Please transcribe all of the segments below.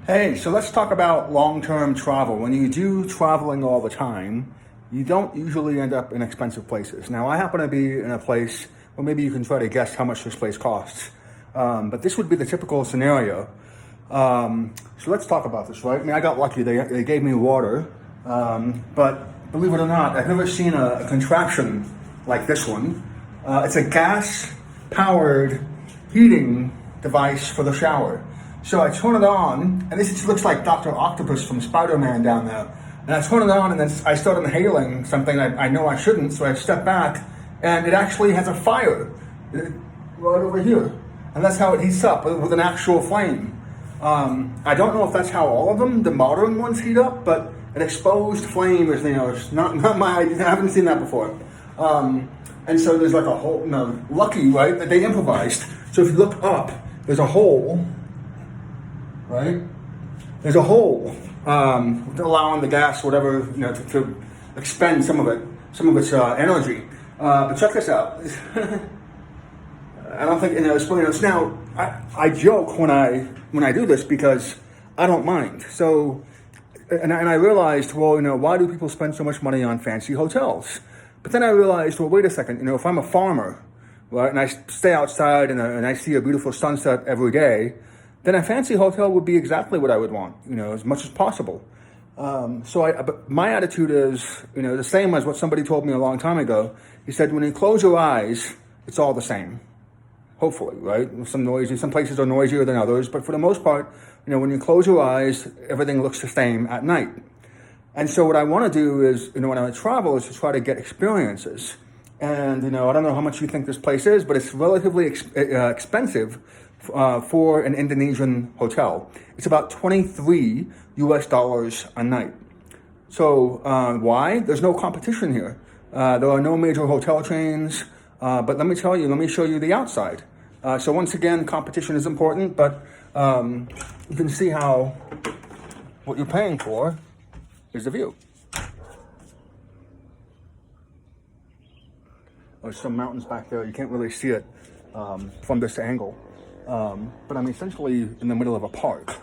Hey, so let's talk about long-term travel. When you do traveling all the time, you don't usually end up in expensive places. Now, I happen to be in a place, or maybe you can try to guess how much this place costs. But this would be the typical scenario. So let's talk about this, right? I mean, I got lucky. They gave me water. But believe it or not, I've never seen a contraption like this one. It's a gas-powered heating device for the shower. So I turn it on, and this just looks like Dr. Octopus from Spider-Man down there. And I turn it on, and then I start inhaling something I know I shouldn't, so I step back, and it actually has a fire right over here. And that's how it heats up with an actual flame. I don't know if that's how all of them, the modern ones, heat up, but an exposed flame is, it's not my idea. I haven't seen that before. And so there's like a hole, lucky, right, that they improvised. So if you look up, there's a hole, right? There's a hole allowing the gas, whatever, to expend some of its energy. But check this out. I don't think it's funny. Now I joke when I do this because I don't mind. So, and I realized, well, why do people spend so much money on fancy hotels? But then I realized, well, wait a second. If I'm a farmer, right, and I stay outside and I see a beautiful sunset every day, then a fancy hotel would be exactly what I would want, as much as possible. But my attitude is, the same as what somebody told me a long time ago. He said, when you close your eyes, it's all the same. Hopefully, right? Some places are noisier than others, but for the most part, when you close your eyes, everything looks the same at night. And so what I want to do is, when I travel, is to try to get experiences. And, I don't know how much you think this place is, but it's relatively expensive for an Indonesian hotel. It's about $23 a night. So why? There's no competition here. There are no major hotel chains. But let me show you the outside. So once again, competition is important, but you can see how what you're paying for is the view. There's some mountains back there. You can't really see it from this angle. But I'm essentially in the middle of a park.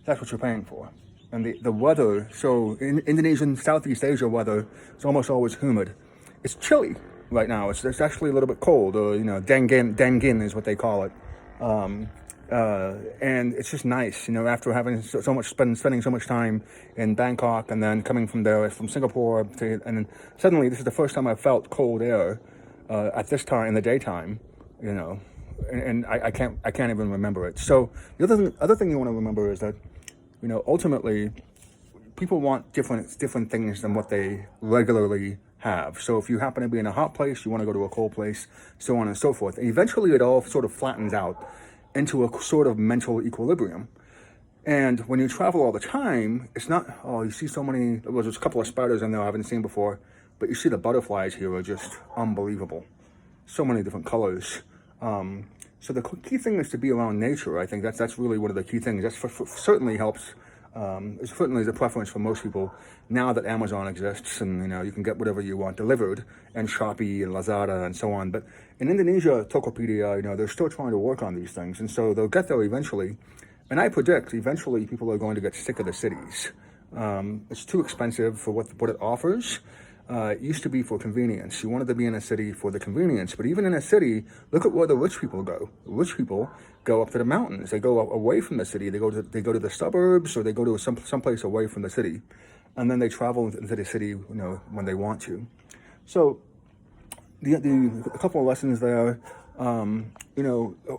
That's what you're paying for. And the weather, so in Indonesian, Southeast Asia weather, it's almost always humid. It's chilly right now. It's actually a little bit cold, or, dengin is what they call it. And it's just nice, after having spending so much time in Bangkok and then coming from Singapore, and suddenly this is the first time I've felt cold air at this time in the daytime, and I can't even remember it. So the other thing you want to remember is that, ultimately, people want different things than what they regularly have. So if you happen to be in a hot place, you want to go to a cold place, so on and so forth. And eventually it all sort of flattens out into a sort of mental equilibrium. And when you travel all the time, it's not, you see so many, there's a couple of spiders in there I haven't seen before, but you see the butterflies here are just unbelievable. So many different colors. So the key thing is to be around nature. I think that's really one of the key things. That certainly helps. It certainly is a preference for most people now that Amazon exists, and you can get whatever you want delivered, and Shopee and Lazada and so on. But in Indonesia, Tokopedia, they're still trying to work on these things, and so they'll get there eventually. And I predict eventually people are going to get sick of the cities. It's too expensive for what it offers. It used to be for convenience. You wanted to be in a city for the convenience. But even in a city, look at where the rich people go. Rich people go up to the mountains. They go away from the city. They go to the suburbs, or they go to someplace away from the city. And then they travel into the city, when they want to. So a couple of lessons there.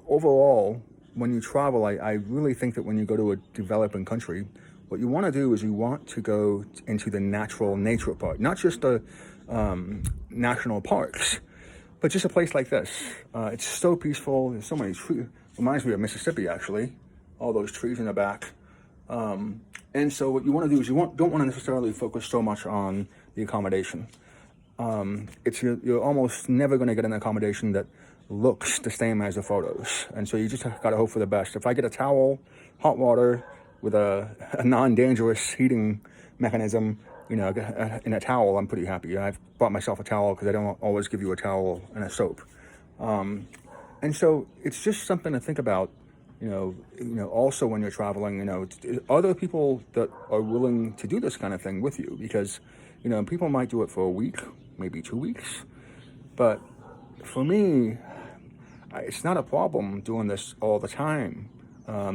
Overall, when you travel, I really think that when you go to a developing country, what you want to do is you want to go into the natural nature part, not just the national parks, but just a place like this. It's so peaceful. There's so many trees. Reminds me of Mississippi, actually. All those trees in the back. And so what you want to do is don't want to necessarily focus so much on the accommodation. You're almost never going to get an accommodation that looks the same as the photos. And so you just got to hope for the best. If I get a towel, hot water, with a non-dangerous heating mechanism, in a towel, I'm pretty happy. I've bought myself a towel because they don't always give you a towel and a soap. And so it's just something to think about Also when you're traveling, are there people that are willing to do this kind of thing with you? Because, people might do it for a week, maybe 2 weeks. But for me, it's not a problem doing this all the time.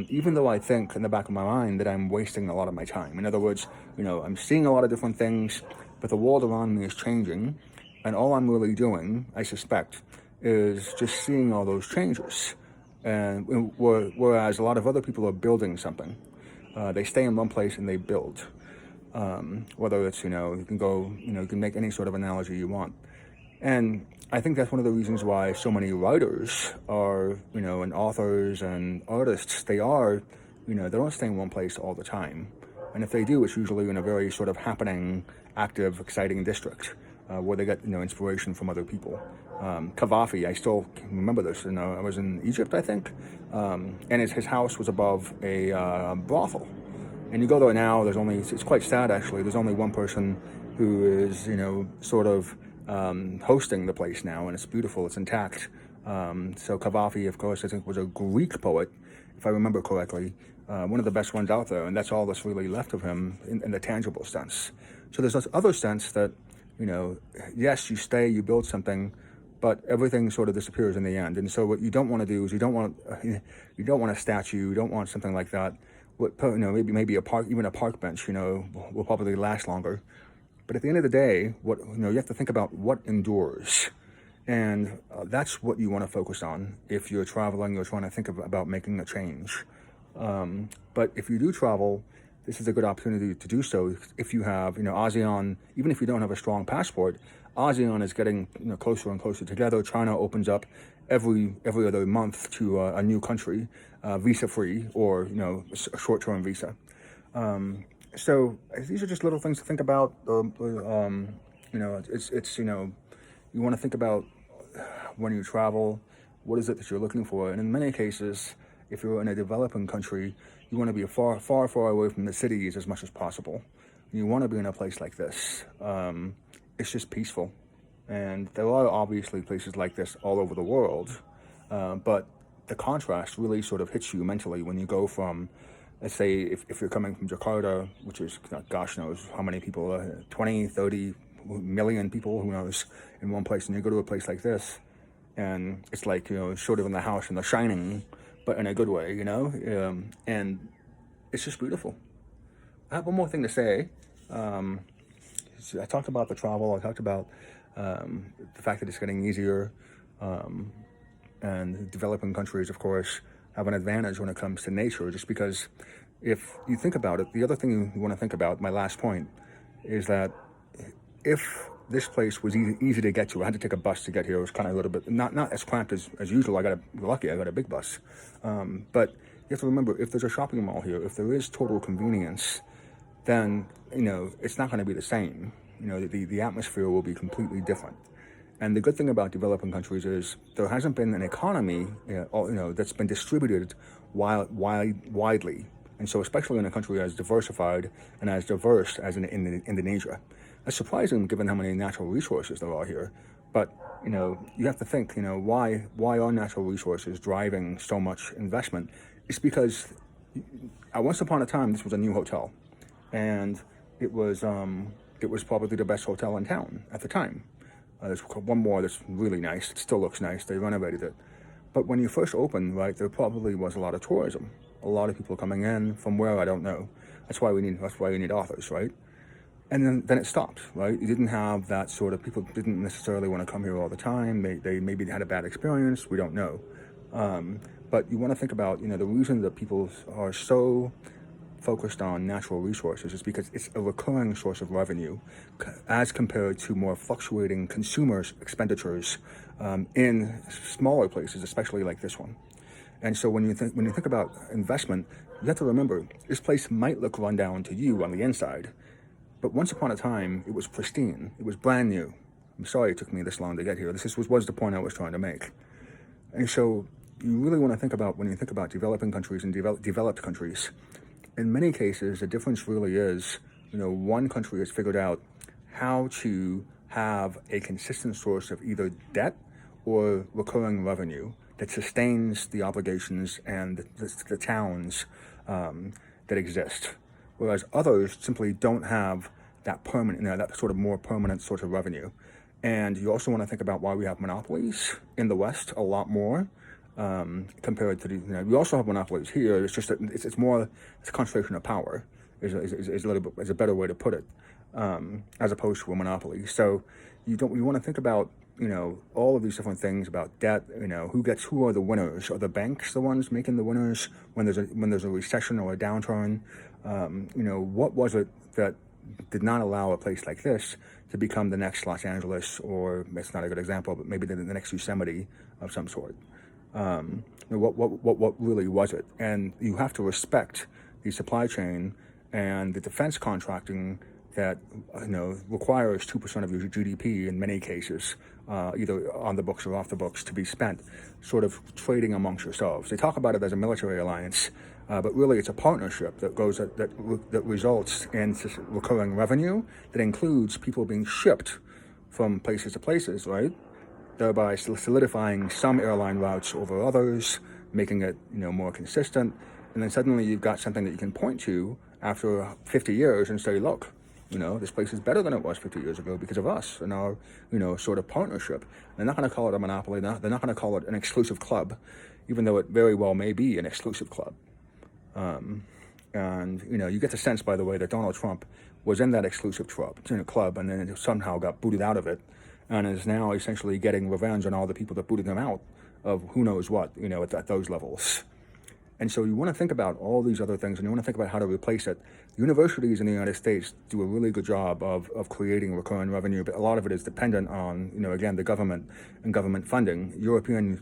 Even though I think in the back of my mind that I'm wasting a lot of my time. In other words, I'm seeing a lot of different things, but the world around me is changing. And all I'm really doing, I suspect, is just seeing all those changes. And whereas a lot of other people are building something, they stay in one place and they build. Whether it's, you can go, you can make any sort of analogy you want. And I think that's one of the reasons why so many writers are, and authors and artists, they don't stay in one place all the time. And if they do, it's usually in a very sort of happening, active, exciting district where they get, inspiration from other people. Cavafy, I still remember this, I was in Egypt, I think, and his house was above a brothel. And you go there now, it's quite sad actually, there's only one person who is, sort of hosting the place now, and it's beautiful, it's intact. So Cavafy, of course, I think was a Greek poet, if I remember correctly, one of the best ones out there, and that's all that's really left of him in the tangible sense. So there's this other sense that, yes, you stay, you build something, but everything sort of disappears in the end. And so what you don't want to do is you don't want a statue, you don't want something like that. Maybe a park, even a park bench, will probably last longer. But at the end of the day, you have to think about what endures. And that's what you want to focus on if you're traveling or trying to think about making a change. But if you do travel, this is a good opportunity to do so. If you have, ASEAN, even if you don't have a strong passport, ASEAN is getting closer and closer together. China opens up every other month to a new country, visa-free or a short-term visa. So these are just little things to think about. It's you want to think about when you travel, what is it that you're looking for? And in many cases, if you're in a developing country, you want to be far, far, far away from the cities as much as possible. You want to be in a place like this. It's just peaceful. And there are obviously places like this all over the world. But the contrast really sort of hits you mentally when you go from, let's say, if you're coming from Jakarta, which is, gosh knows how many people, 20, 30 million people, who knows, in one place, and you go to a place like this, and it's like, sort of in the house in The Shining, but in a good way, and it's just beautiful. I have one more thing to say. I talked about the travel, I talked about the fact that it's getting easier, and developing countries, of course, have an advantage when it comes to nature, just because if you think about it, the other thing you want to think about, my last point, is that if this place was easy to get to, I had to take a bus to get here. It was kind of a little bit, not as cramped as usual. I got a big bus. But you have to remember, if there's a shopping mall here, if there is total convenience, then, it's not going to be the same. The atmosphere will be completely different. And the good thing about developing countries is there hasn't been an economy, that's been distributed widely. And so especially in a country as diversified and as diverse as in Indonesia. That's surprising given how many natural resources there are here. But, you have to think, why are natural resources driving so much investment? It's because once upon a time, this was a new hotel. And it was probably the best hotel in town at the time. There's one more that's really nice. It still looks nice. They renovated it. But when you first opened, right, there probably was a lot of tourism. A lot of people coming in from where, I don't know. That's why you need authors, right? And then it stopped, right? You didn't have that sort of, people didn't necessarily want to come here all the time. They maybe had a bad experience. We don't know. But you want to think about, the reason that people are so focused on natural resources is because it's a recurring source of revenue as compared to more fluctuating consumers' expenditures in smaller places, especially like this one. And so when you think about investment, you have to remember, this place might look run down to you on the inside, but once upon a time, it was pristine. It was brand new. I'm sorry it took me this long to get here. This was the point I was trying to make. And so you really want to think about, when you think about developing countries and developed countries, in many cases, the difference really is, one country has figured out how to have a consistent source of either debt or recurring revenue that sustains the obligations and the towns that exist, whereas others simply don't have that permanent, that sort of more permanent source of revenue. And you also want to think about why we have monopolies in the West a lot more compared to we also have monopolies here. It's just that it's a concentration of power is a little bit is a better way to put it, as opposed to a monopoly. So you want to think about all of these different things about debt. Who are the winners? Are the banks the ones making the winners when there's a recession or a downturn? What was it that did not allow a place like this to become the next Los Angeles, or it's not a good example, but maybe the next Yosemite of some sort? What really was it? And you have to respect the supply chain and the defense contracting that requires 2% of your GDP in many cases, either on the books or off the books, to be spent sort of trading amongst yourselves. They talk about it as a military alliance, but really it's a partnership that results in recurring revenue that includes people being shipped from places to places, right? Thereby solidifying some airline routes over others, making it more consistent. And then suddenly you've got something that you can point to after 50 years and say, look, this place is better than it was 50 years ago because of us and our, sort of partnership. They're not going to call it a monopoly. They're not going to call it an exclusive club, even though it very well may be an exclusive club. And you get the sense, by the way, that Donald Trump was in that exclusive club and then somehow got booted out of it and is now essentially getting revenge on all the people that booted him out of who knows what, at those levels. And so you want to think about all these other things, and you want to think about how to replace it. Universities in the United States do a really good job of creating recurring revenue, but a lot of it is dependent on, again, the government and government funding. European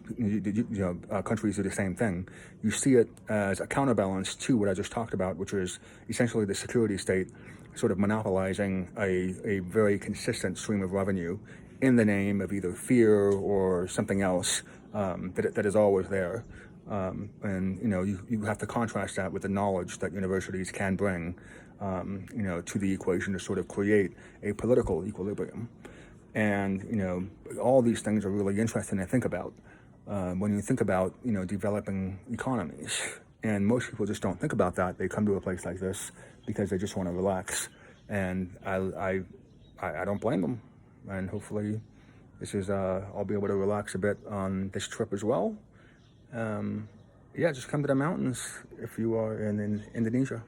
countries do the same thing. You see it as a counterbalance to what I just talked about, which is essentially the security state sort of monopolizing a very consistent stream of revenue in the name of either fear or something else that is always there. And you have to contrast that with the knowledge that universities can bring, to the equation to sort of create a political equilibrium. And all these things are really interesting to think about when you think about developing economies. And most people just don't think about that. They come to a place like this because they just want to relax, and I don't blame them. And hopefully, this is I'll be able to relax a bit on this trip as well. Just come to the mountains if you are in Indonesia.